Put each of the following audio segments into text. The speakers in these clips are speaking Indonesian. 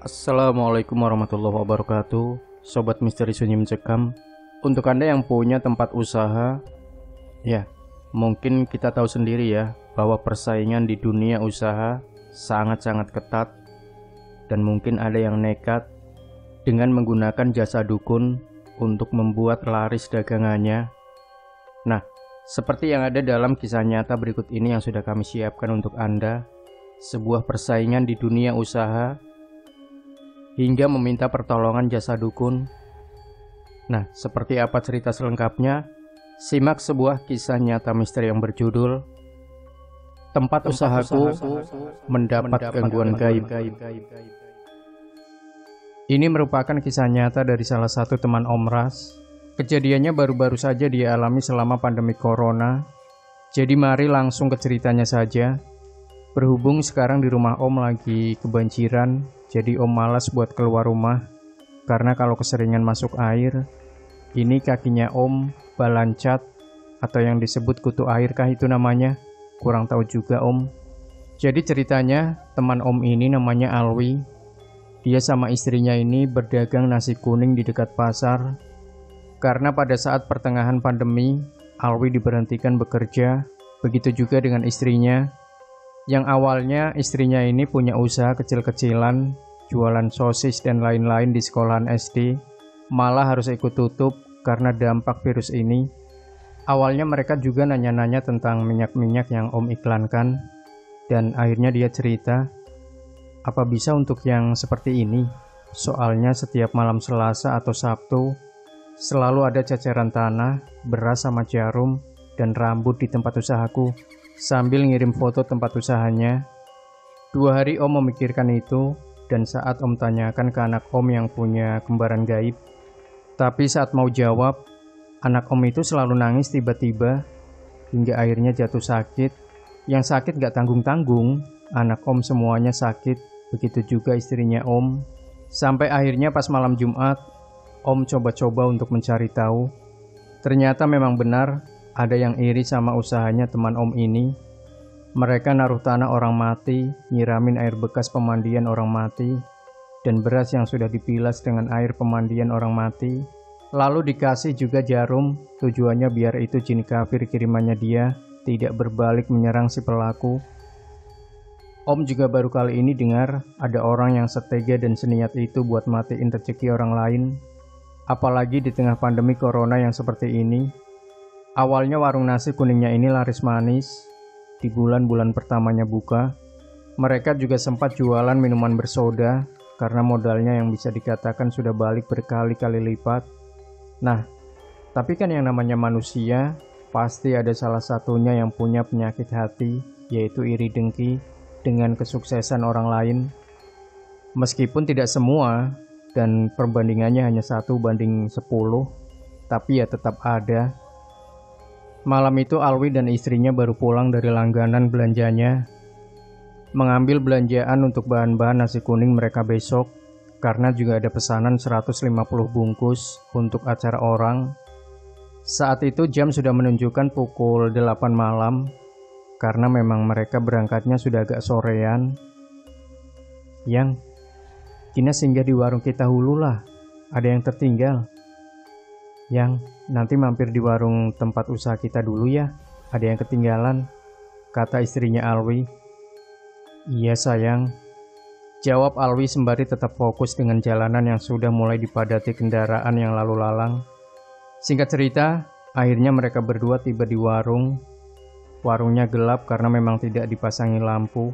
Assalamualaikum warahmatullahi wabarakatuh. Sobat Misteri Sunyi Mencekam. Untuk Anda yang punya tempat usaha, ya mungkin kita tahu sendiri ya bahwa persaingan di dunia usaha sangat-sangat ketat. Dan mungkin ada yang nekat dengan menggunakan jasa dukun untuk membuat laris dagangannya. Nah, seperti yang ada dalam kisah nyata berikut ini yang sudah kami siapkan untuk Anda. Sebuah persaingan di dunia usaha hingga meminta pertolongan jasa dukun. Nah, seperti apa cerita selengkapnya? Simak sebuah kisah nyata misteri yang berjudul Tempat Usahaku Mendapat Gangguan Gaib. Ini merupakan kisah nyata dari salah satu teman Om Ras. Kejadiannya baru-baru saja dia alami selama pandemi corona. Jadi mari langsung ke ceritanya saja. Berhubung sekarang di rumah Om lagi kebanjiran, jadi Om malas buat keluar rumah. Karena kalau keseringan masuk air, ini kakinya Om balancat atau yang disebut kutu air kah itu namanya? Kurang tahu juga Om. Jadi ceritanya teman Om ini namanya Alwi. Dia sama istrinya ini berdagang nasi kuning di dekat pasar. Karena pada saat pertengahan pandemi, Alwi diberhentikan bekerja. Begitu juga dengan istrinya. Yang awalnya istrinya ini punya usaha kecil-kecilan, jualan sosis dan lain-lain di sekolahan SD, malah harus ikut tutup karena dampak virus ini. Awalnya mereka juga nanya-nanya tentang minyak-minyak yang Om iklankan, dan akhirnya dia cerita, apa bisa untuk yang seperti ini? Soalnya setiap malam Selasa atau Sabtu, selalu ada ceceran tanah, beras sama jarum, dan rambut di tempat usahaku. Sambil ngirim foto tempat usahanya. 2 hari Om memikirkan itu, dan saat Om tanyakan ke anak Om yang punya kembaran gaib. Tapi saat mau jawab, anak Om itu selalu nangis tiba-tiba, hingga akhirnya jatuh sakit. Yang sakit gak tanggung-tanggung, anak Om semuanya sakit, begitu juga istrinya Om. Sampai akhirnya pas malam Jumat, Om coba-coba untuk mencari tahu. Ternyata memang benar, ada yang iri sama usahanya teman Om ini. Mereka naruh tanah orang mati, nyiramin air bekas pemandian orang mati, dan beras yang sudah dipilas dengan air pemandian orang mati. Lalu dikasih juga jarum, tujuannya biar itu jin kafir kirimannya dia tidak berbalik menyerang si pelaku. Om juga baru kali ini dengar ada orang yang setega dan seniat itu buat matiin rezeki orang lain. Apalagi di tengah pandemi corona yang seperti ini. Awalnya warung nasi kuningnya ini laris manis. Di bulan-bulan pertamanya buka, mereka juga sempat jualan minuman bersoda karena modalnya yang bisa dikatakan sudah balik berkali-kali lipat. Nah, tapi kan yang namanya manusia, pasti ada salah satunya yang punya penyakit hati, yaitu iri dengki dengan kesuksesan orang lain. Meskipun tidak semua, dan perbandingannya hanya 1:10, tapi ya tetap ada. Malam itu Alwi dan istrinya baru pulang dari langganan belanjanya, mengambil belanjaan untuk bahan-bahan nasi kuning mereka besok, karena juga ada pesanan 150 bungkus untuk acara orang. Saat itu jam sudah menunjukkan pukul 8 malam, karena memang mereka berangkatnya sudah agak sorean. Yang, Kina singgah di warung kita hulu lah, ada yang tertinggal. Yang, nanti mampir di warung tempat usaha kita dulu ya, ada yang ketinggalan, kata istrinya Alwi. Iya sayang, jawab Alwi sembari tetap fokus dengan jalanan yang sudah mulai dipadati kendaraan yang lalu lalang. Singkat cerita, akhirnya mereka berdua tiba di warung. Warungnya gelap karena memang tidak dipasangi lampu.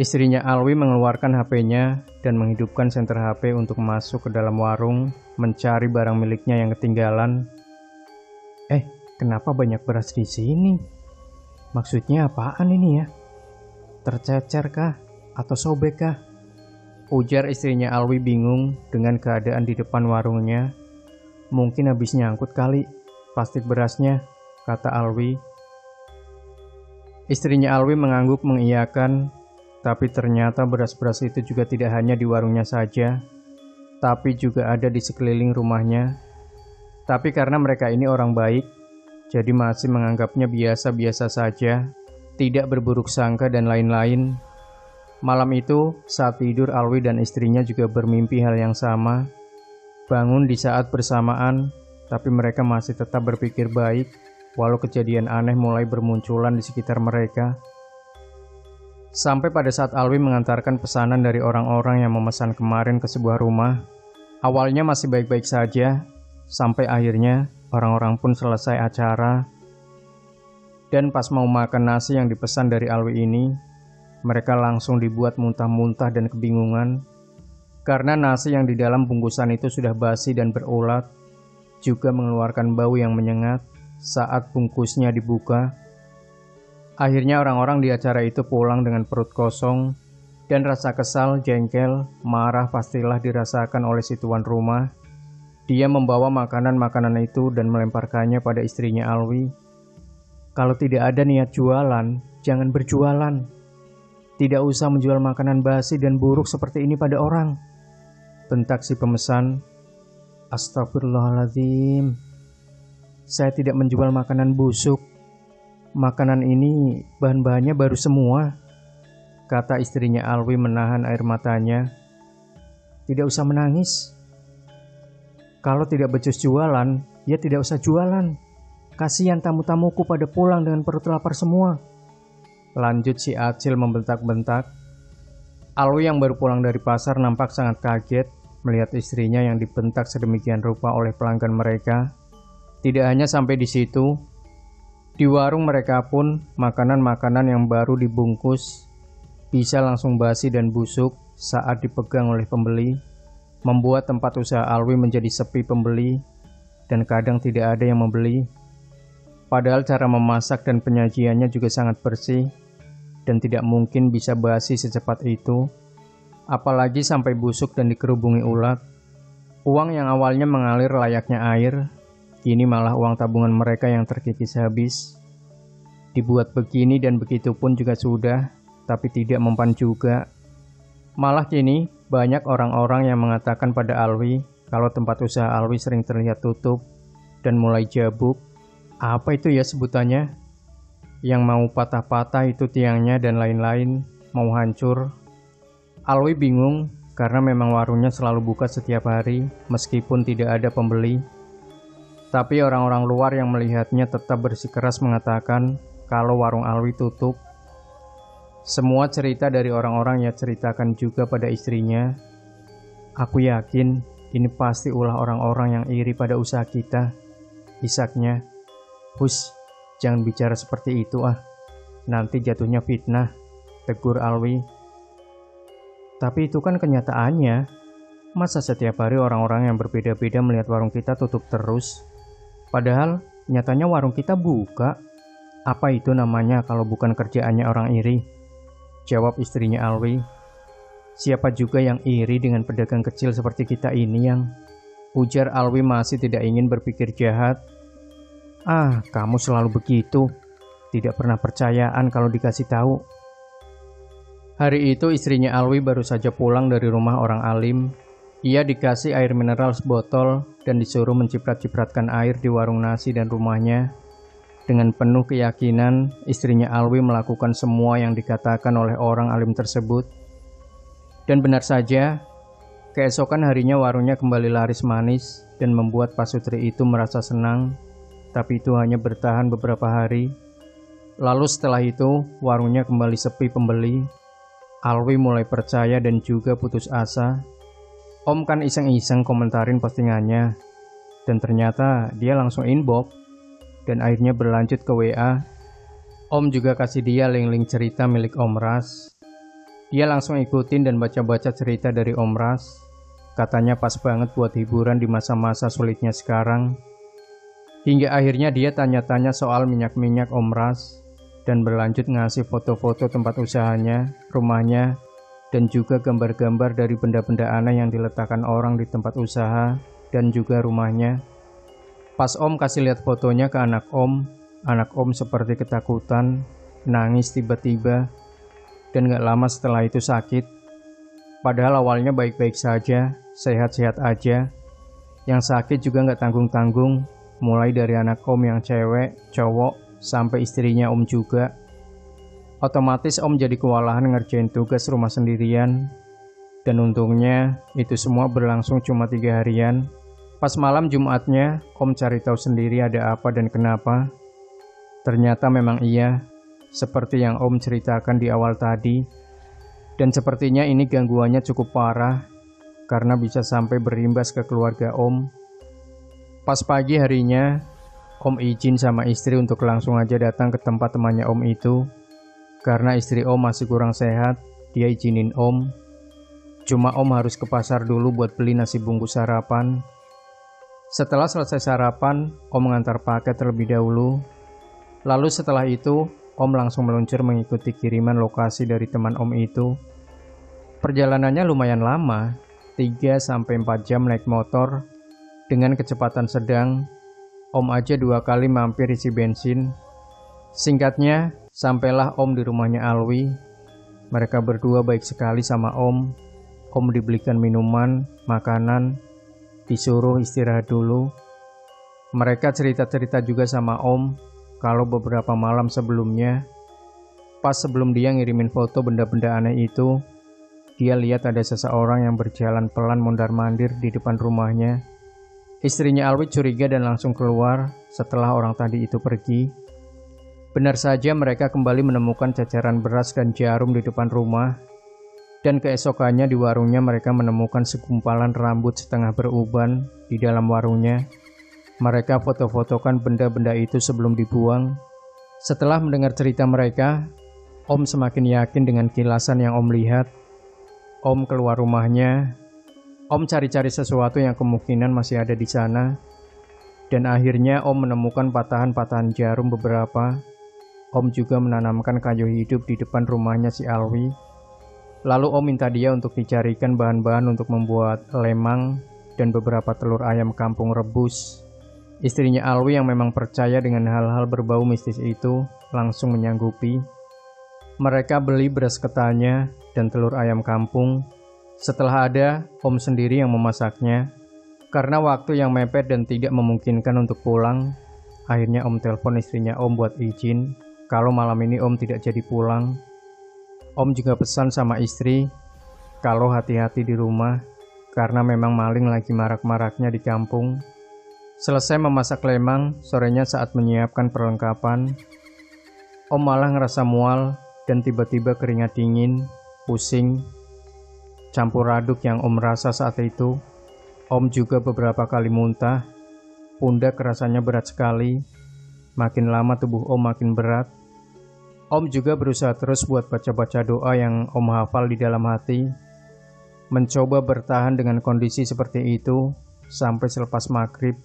Istrinya Alwi mengeluarkan HP-nya dan menghidupkan senter HP untuk masuk ke dalam warung, mencari barang miliknya yang ketinggalan. Kenapa banyak beras di sini? Maksudnya apaan ini ya? Tercecer kah? Atau sobek kah? Ujar istrinya Alwi bingung dengan keadaan di depan warungnya. Mungkin habis nyangkut kali plastik berasnya, kata Alwi. Istrinya Alwi mengangguk mengiyakan. Tapi ternyata beras-beras itu juga tidak hanya di warungnya saja, tapi juga ada di sekeliling rumahnya. Tapi karena mereka ini orang baik, jadi masih menganggapnya biasa-biasa saja, tidak berburuk sangka dan lain-lain. Malam itu, saat tidur Alwi dan istrinya juga bermimpi hal yang sama. Bangun di saat bersamaan, tapi mereka masih tetap berpikir baik, walau kejadian aneh mulai bermunculan di sekitar mereka. Sampai pada saat Alwi mengantarkan pesanan dari orang-orang yang memesan kemarin ke sebuah rumah. Awalnya masih baik-baik saja, sampai akhirnya orang-orang pun selesai acara. Dan pas mau makan nasi yang dipesan dari Alwi ini, mereka langsung dibuat muntah-muntah dan kebingungan, karena nasi yang di dalam bungkusan itu sudah basi dan berulat, juga mengeluarkan bau yang menyengat saat bungkusnya dibuka. Akhirnya orang-orang di acara itu pulang dengan perut kosong, dan rasa kesal, jengkel, marah pastilah dirasakan oleh si tuan rumah. Dia membawa makanan-makanan itu dan melemparkannya pada istrinya Alwi. Kalau tidak ada niat jualan, jangan berjualan. Tidak usah menjual makanan basi dan buruk seperti ini pada orang, bentak si pemesan. Astagfirullahaladzim. Saya tidak menjual makanan busuk. Makanan ini bahan-bahannya baru semua, kata istrinya Alwi menahan air matanya. Tidak usah menangis. Kalau tidak becus jualan, ya tidak usah jualan. Kasihan tamu-tamuku pada pulang dengan perut lapar semua, lanjut si Acil membentak-bentak. Alwi yang baru pulang dari pasar nampak sangat kaget melihat istrinya yang dibentak sedemikian rupa oleh pelanggan mereka. Tidak hanya sampai di situ, di warung mereka pun makanan-makanan yang baru dibungkus bisa langsung basi dan busuk saat dipegang oleh pembeli, membuat tempat usaha Alwi menjadi sepi pembeli dan kadang tidak ada yang membeli. Padahal cara memasak dan penyajiannya juga sangat bersih dan tidak mungkin bisa basi secepat itu, apalagi sampai busuk dan dikerubungi ulat. Uang yang awalnya mengalir layaknya air, kini malah uang tabungan mereka yang terkikis habis. Dibuat begini dan begitu pun juga sudah, tapi tidak mempan juga. Malah kini banyak orang-orang yang mengatakan pada Alwi kalau tempat usaha Alwi sering terlihat tutup dan mulai jabuk. Apa itu ya sebutannya? Yang mau patah-patah itu tiangnya dan lain-lain, mau hancur. Alwi bingung karena memang warungnya selalu buka setiap hari meskipun tidak ada pembeli. Tapi orang-orang luar yang melihatnya tetap bersikeras mengatakan kalau warung Alwi tutup. Semua cerita dari orang-orang ia ceritakan juga pada istrinya. Aku yakin ini pasti ulah orang-orang yang iri pada usaha kita, isaknya. Hus, jangan bicara seperti itu nanti jatuhnya fitnah, tegur Alwi. Tapi itu kan kenyataannya. Masa setiap hari orang-orang yang berbeda-beda melihat warung kita tutup terus? Padahal nyatanya warung kita buka. Apa itu namanya kalau bukan kerjaannya orang iri? Jawab istrinya Alwi. Siapa juga yang iri dengan pedagang kecil seperti kita ini yang? Ujar Alwi masih tidak ingin berpikir jahat. Kamu selalu begitu. Tidak pernah percayaan kalau dikasih tahu. Hari itu istrinya Alwi baru saja pulang dari rumah orang alim. Ia dikasih air mineral sebotol dan disuruh menciprat-cipratkan air di warung nasi dan rumahnya. Dengan penuh keyakinan, istrinya Alwi melakukan semua yang dikatakan oleh orang alim tersebut. Dan benar saja, keesokan harinya warungnya kembali laris manis dan membuat Pak Sutri itu merasa senang. Tapi itu hanya bertahan beberapa hari. Lalu setelah itu, warungnya kembali sepi pembeli. Alwi mulai percaya dan juga putus asa. Om kan iseng-iseng komentarin postingannya, dan ternyata dia langsung inbox, dan akhirnya berlanjut ke WA. Om juga kasih dia link-link cerita milik Om Ras. Dia langsung ikutin dan baca-baca cerita dari Om Ras. Katanya pas banget buat hiburan di masa-masa sulitnya sekarang. Hingga akhirnya dia tanya-tanya soal minyak-minyak Om Ras, dan berlanjut ngasih foto-foto tempat usahanya, rumahnya, dan juga gambar-gambar dari benda-benda aneh yang diletakkan orang di tempat usaha dan juga rumahnya. Pas Om kasih lihat fotonya ke anak Om seperti ketakutan, nangis tiba-tiba, dan gak lama setelah itu sakit. Padahal awalnya baik-baik saja, sehat-sehat aja. Yang sakit juga gak tanggung-tanggung, mulai dari anak Om yang cewek, cowok, sampai istrinya Om juga. Otomatis Om jadi kewalahan ngerjain tugas rumah sendirian. Dan untungnya itu semua berlangsung cuma 3 harian. Pas malam Jumatnya, Om cari tahu sendiri ada apa dan kenapa. Ternyata memang iya, seperti yang Om ceritakan di awal tadi. Dan sepertinya ini gangguannya cukup parah, karena bisa sampai berimbas ke keluarga Om. Pas pagi harinya, Om izin sama istri untuk langsung aja datang ke tempat temannya Om itu. Karena istri Om masih kurang sehat, dia izinin Om. Cuma Om harus ke pasar dulu buat beli nasi bungkus sarapan. Setelah selesai sarapan, Om mengantar paket terlebih dahulu. Lalu setelah itu, Om langsung meluncur mengikuti kiriman lokasi dari teman Om itu. Perjalanannya lumayan lama, 3-4 jam naik motor. Dengan kecepatan sedang, Om aja 2 kali mampir isi bensin. Singkatnya, sampailah Om di rumahnya Alwi. Mereka berdua baik sekali sama Om. Om dibelikan minuman, makanan, disuruh istirahat dulu. Mereka cerita-cerita juga sama Om kalau beberapa malam sebelumnya, pas sebelum dia ngirimin foto benda-benda aneh itu, dia lihat ada seseorang yang berjalan pelan mondar-mandir di depan rumahnya. Istrinya Alwi curiga dan langsung keluar setelah orang tadi itu pergi. Benar saja mereka kembali menemukan cacaran beras dan jarum di depan rumah. Dan keesokannya di warungnya mereka menemukan segumpalan rambut setengah beruban di dalam warungnya. Mereka foto-fotokan benda-benda itu sebelum dibuang. Setelah mendengar cerita mereka, Om semakin yakin dengan kilasan yang Om lihat. Om keluar rumahnya. Om cari-cari sesuatu yang kemungkinan masih ada di sana. Dan akhirnya Om menemukan patahan-patahan jarum beberapa. Om juga menanamkan kayu hidup di depan rumahnya si Alwi. Lalu Om minta dia untuk dicarikan bahan-bahan untuk membuat lemang dan beberapa telur ayam kampung rebus. Istrinya Alwi yang memang percaya dengan hal-hal berbau mistis itu langsung menyanggupi. Mereka beli beras ketannya dan telur ayam kampung. Setelah ada, Om sendiri yang memasaknya. Karena waktu yang mepet dan tidak memungkinkan untuk pulang, akhirnya Om telepon istrinya Om buat izin kalau malam ini Om tidak jadi pulang. Om juga pesan sama istri kalau hati-hati di rumah karena memang maling lagi marak-maraknya di kampung. Selesai memasak lemang, sorenya saat menyiapkan perlengkapan, Om malah ngerasa mual dan tiba-tiba keringat dingin, pusing, campur aduk yang Om rasa saat itu. Om juga beberapa kali muntah, pundak rasanya berat sekali, makin lama tubuh Om makin berat. Om juga berusaha terus buat baca-baca doa yang Om hafal di dalam hati. Mencoba bertahan dengan kondisi seperti itu sampai selepas maghrib,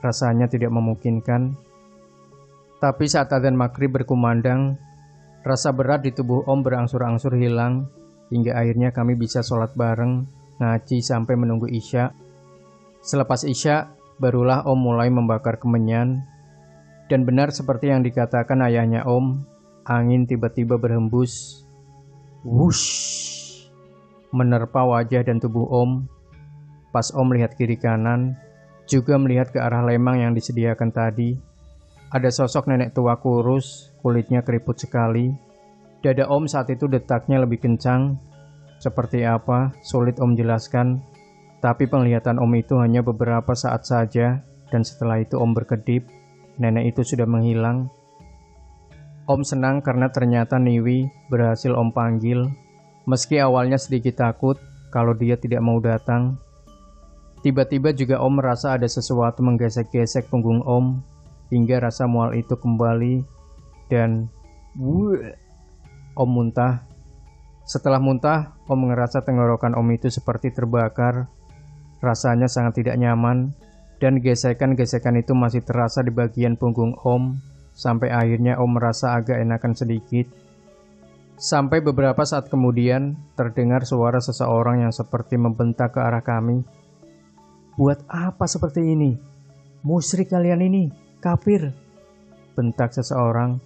rasanya tidak memungkinkan. Tapi saat adzan maghrib berkumandang, rasa berat di tubuh Om berangsur-angsur hilang, hingga akhirnya kami bisa sholat bareng, ngaji sampai menunggu isya. Selepas isya, barulah Om mulai membakar kemenyan. Dan benar seperti yang dikatakan ayahnya Om, angin tiba-tiba berhembus, wush, menerpa wajah dan tubuh Om. Pas Om lihat kiri kanan, juga melihat ke arah lemang yang disediakan tadi. Ada sosok nenek tua kurus, kulitnya keriput sekali. Dada Om saat itu detaknya lebih kencang. Seperti apa, sulit Om jelaskan. Tapi penglihatan Om itu hanya beberapa saat saja, dan setelah itu Om berkedip, nenek itu sudah menghilang. Om senang karena ternyata Niwi berhasil Om panggil. Meski awalnya sedikit takut kalau dia tidak mau datang. Tiba-tiba juga Om merasa ada sesuatu menggesek-gesek punggung Om, hingga rasa mual itu kembali, dan Om muntah. Setelah muntah, Om ngerasa tenggorokan Om itu seperti terbakar. Rasanya sangat tidak nyaman, dan gesekan-gesekan itu masih terasa di bagian punggung Om. Sampai akhirnya Om merasa agak enakan sedikit. Sampai beberapa saat kemudian, terdengar suara seseorang yang seperti membentak ke arah kami. "Buat apa seperti ini? Musyrik kalian ini, kafir!" bentak seseorang.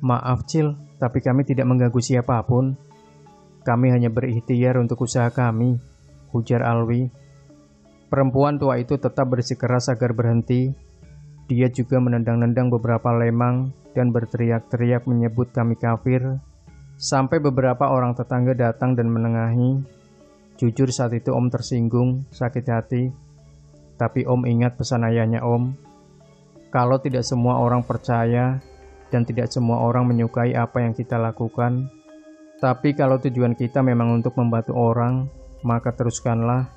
"Maaf Cil, tapi kami tidak mengganggu siapapun. Kami hanya berikhtiar untuk usaha kami," ujar Alwi. Perempuan tua itu tetap bersikeras agar berhenti. Dia juga menendang-nendang beberapa lemang dan berteriak-teriak menyebut kami kafir. Sampai beberapa orang tetangga datang dan menengahi. Jujur saat itu Om tersinggung, sakit hati. Tapi Om ingat pesan ayahnya Om. Kalau tidak semua orang percaya dan tidak semua orang menyukai apa yang kita lakukan, tapi kalau tujuan kita memang untuk membantu orang, maka teruskanlah.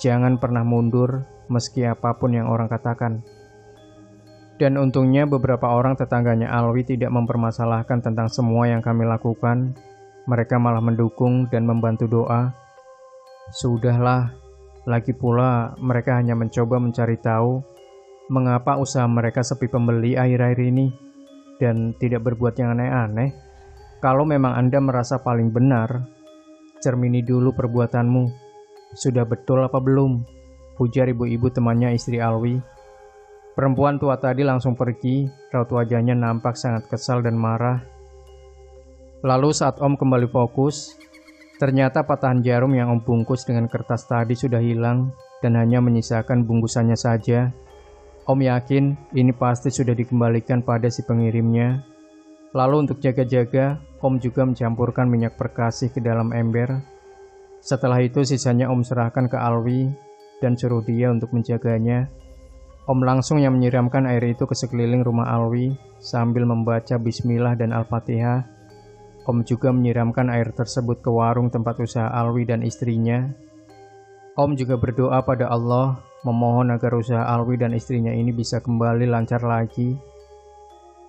Jangan pernah mundur meski apapun yang orang katakan. Dan untungnya beberapa orang tetangganya Alwi tidak mempermasalahkan tentang semua yang kami lakukan. Mereka malah mendukung dan membantu doa. Sudahlah, lagi pula mereka hanya mencoba mencari tahu mengapa usaha mereka sepi pembeli akhir-akhir ini dan tidak berbuat yang aneh-aneh. Kalau memang Anda merasa paling benar, cermini dulu perbuatanmu. Sudah betul apa belum? Pujar ibu-ibu temannya istri Alwi. Perempuan tua tadi langsung pergi, raut wajahnya nampak sangat kesal dan marah. Lalu saat Om kembali fokus, ternyata patahan jarum yang Om bungkus dengan kertas tadi sudah hilang dan hanya menyisakan bungkusannya saja. Om yakin ini pasti sudah dikembalikan pada si pengirimnya. Lalu untuk jaga-jaga, Om juga mencampurkan minyak perkasih ke dalam ember. Setelah itu sisanya Om serahkan ke Alwi dan suruh dia untuk menjaganya. Om langsung yang menyiramkan air itu ke sekeliling rumah Alwi sambil membaca bismillah dan al-fatihah. Om juga menyiramkan air tersebut ke warung tempat usaha Alwi dan istrinya. Om juga berdoa pada Allah, memohon agar usaha Alwi dan istrinya ini bisa kembali lancar lagi.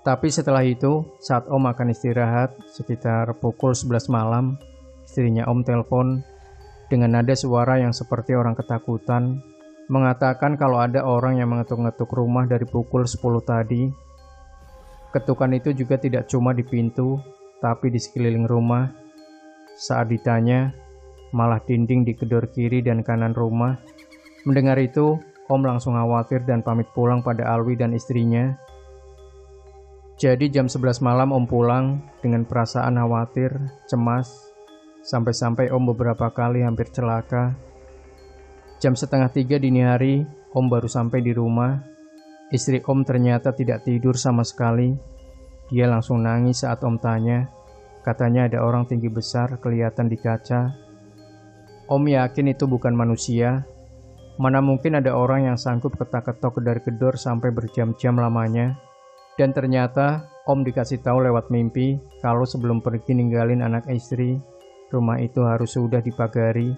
Tapi setelah itu, saat Om akan istirahat, sekitar pukul 11 malam, istrinya Om telepon dengan nada suara yang seperti orang ketakutan, mengatakan kalau ada orang yang mengetuk-ngetuk rumah dari pukul 10 tadi. Ketukan itu juga tidak cuma di pintu, tapi di sekeliling rumah. Saat ditanya, malah dinding di kedor kiri dan kanan rumah. Mendengar itu, Om langsung khawatir dan pamit pulang pada Alwi dan istrinya. Jadi jam 11 malam Om pulang dengan perasaan khawatir, cemas, sampai-sampai Om beberapa kali hampir celaka. Jam 2:30 dini hari, Om baru sampai di rumah. Istri Om ternyata tidak tidur sama sekali. Dia langsung nangis saat Om tanya. Katanya ada orang tinggi besar kelihatan di kaca. Om yakin itu bukan manusia. Mana mungkin ada orang yang sanggup ketak-ketok kedar-kedor sampai berjam-jam lamanya. Dan ternyata Om dikasih tahu lewat mimpi kalau sebelum pergi ninggalin anak istri, rumah itu harus sudah dipagari.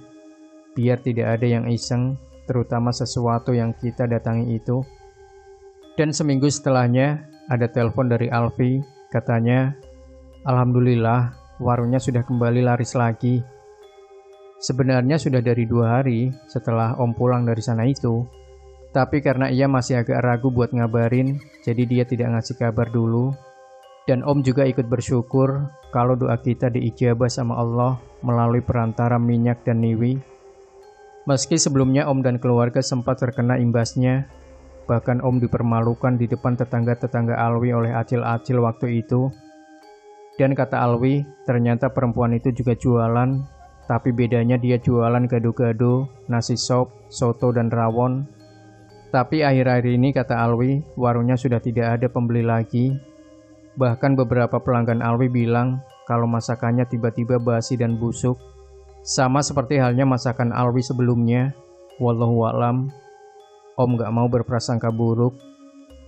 Biar tidak ada yang iseng, terutama sesuatu yang kita datangi itu. Dan seminggu setelahnya, ada telepon dari Alfi, katanya, Alhamdulillah, warungnya sudah kembali laris lagi. Sebenarnya sudah dari 2 hari setelah Om pulang dari sana itu, tapi karena ia masih agak ragu buat ngabarin, jadi dia tidak ngasih kabar dulu. Dan Om juga ikut bersyukur kalau doa kita diijabah sama Allah melalui perantara minyak dan niwi. Meski sebelumnya Om dan keluarga sempat terkena imbasnya, bahkan Om dipermalukan di depan tetangga-tetangga Alwi oleh acil-acil waktu itu. Dan kata Alwi, ternyata perempuan itu juga jualan, tapi bedanya dia jualan gado-gado, nasi sop, soto dan rawon. Tapi akhir-akhir ini kata Alwi, warungnya sudah tidak ada pembeli lagi. Bahkan beberapa pelanggan Alwi bilang kalau masakannya tiba-tiba basi dan busuk. Sama seperti halnya masakan Alwi sebelumnya. Wallahu a'lam. Om gak mau berprasangka buruk,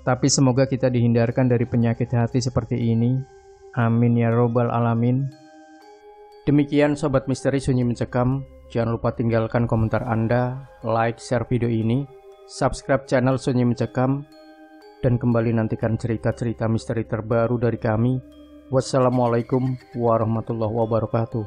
tapi semoga kita dihindarkan dari penyakit hati seperti ini. Amin ya robbal alamin. Demikian Sobat Misteri Sunyi Mencekam. Jangan lupa tinggalkan komentar Anda, like, share video ini, subscribe channel Sunyi Mencekam, dan kembali nantikan cerita-cerita misteri terbaru dari kami. Wassalamualaikum warahmatullahi wabarakatuh.